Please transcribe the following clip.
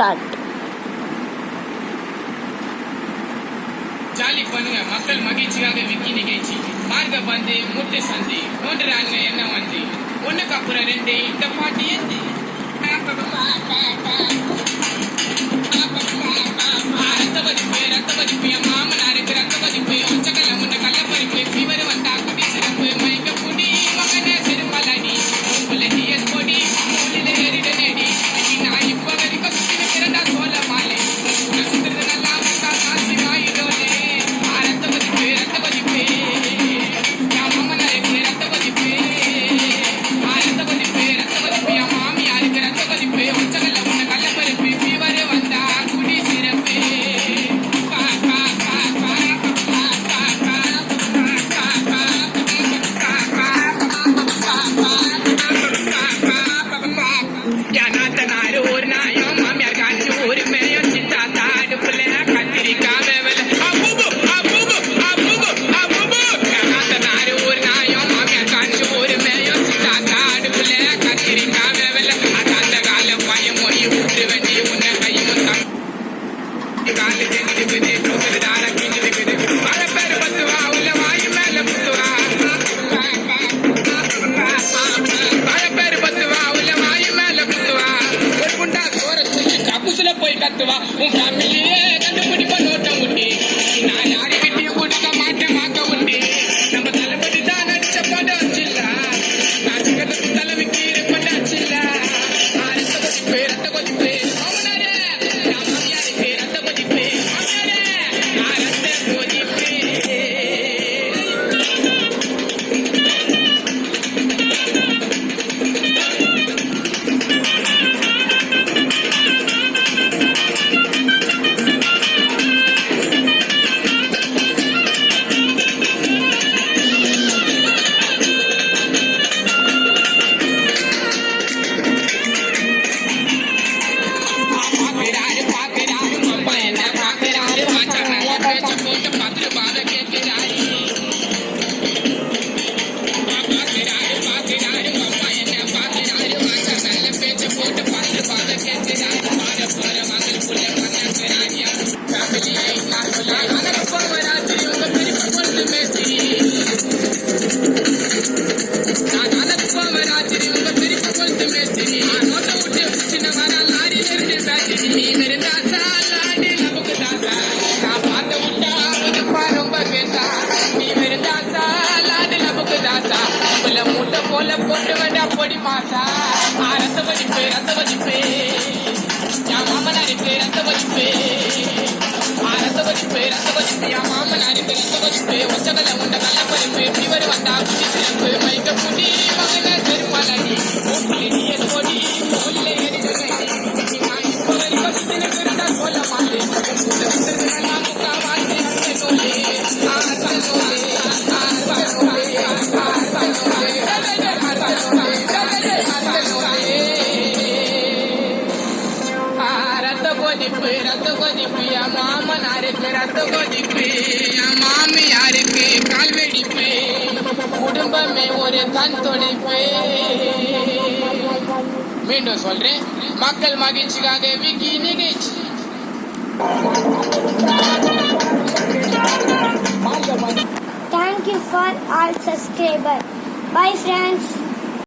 Start. Jolly பண்ணுங்க மக்கள் மகிழ்ச்சியாக விக்கி நிகழ்ச்சி மார்க்க பந்து முட்டு சந்தி நோண்டுறாங்க என்ன வந்து ஒண்ணுக்கு அப்புறம் ரெண்டு இந்த பாட்டு ஏந்து ரத்த பதிப்பு என் மாமனாருக்கு ரத்த பதிப்பு ஒச்சக்கல்ல முன்ன கள்ள பறிப்பு ஃபீவர் வந்தா குடி சிறப்பு மயக்க புடி மகன சிறுமலடி உங்களை டிஎஸ் பொடி மூலில ஏறிட நேடி நான் இப்ப வரைக்கும் சுத்தி பிறந்தா சோழ மாலை சுத்துறது நல்லா இருக்கா காசி வாயிடோனே ரத்த பதிப்பு என் மாமனாருக்கு ரத்த பதிப்பு என் மாமியாருக்கு ரத்த பதிப்பு ஒச்சக்கல்ல முன்ன கள்ள பறிப்பு ஃபீவர் வந்தா குடி சிறப்பு போய் கத்துவா உன் ஃபேமிலியே கண்டுபிடிப்பா நோட்ட முட்டி நான் யாரு வீட்டையும் கொடுக்க மாட்டேன் வாக்க உண்டி நம்ம தலைப்படி தான் நடிச்ச படம் வச்சில்ல நான் சிக்கத்துக்கு தலைவிக்கு இருப்பட்டாச்சில்ல ரத்த கொதிப்பு மாமனாரே நான் மாமியாருக்கு ரத்த கொதிப்பு மாமியாரே நான் ரத்த கொதிப்பு போல போட்டு வேண்டா பொடி மாசா ரத்த வலிப்பு என் மாமனாருக்கு ரத்த வலிப்பு என் மாமனாருக்கு ரத்த வலிப்பு ஒச்சக்கல்ல உண்ட கள்ள பறிப்பு ஃபீவர் வந்தா குடி சிறப்பு மயக்க புடி மகன செருமலடி மூட்டில டிஎஸ் பொடி மூலில ஏறிட நேடி நான் இப்ப வரைக்கும் சுத்தின பிறந்தா சொல்ல மாட்டேன் நல்லா முக்காவாசி நோலே ரத்த கொதிப்பு என் மாமனாருக்கு ரத்த கொதிப்பு என் மாமியாருக்கு கால் வெடிப்பு குடும்பமே ஒரு கண் தொடைப்பு. மீண்டும் சொல்றேன் மக்கள் மகிழ்ச்சிக்காக விக்கி நிகழ்ச்சி. Thank you for all subscribers. Bye friends.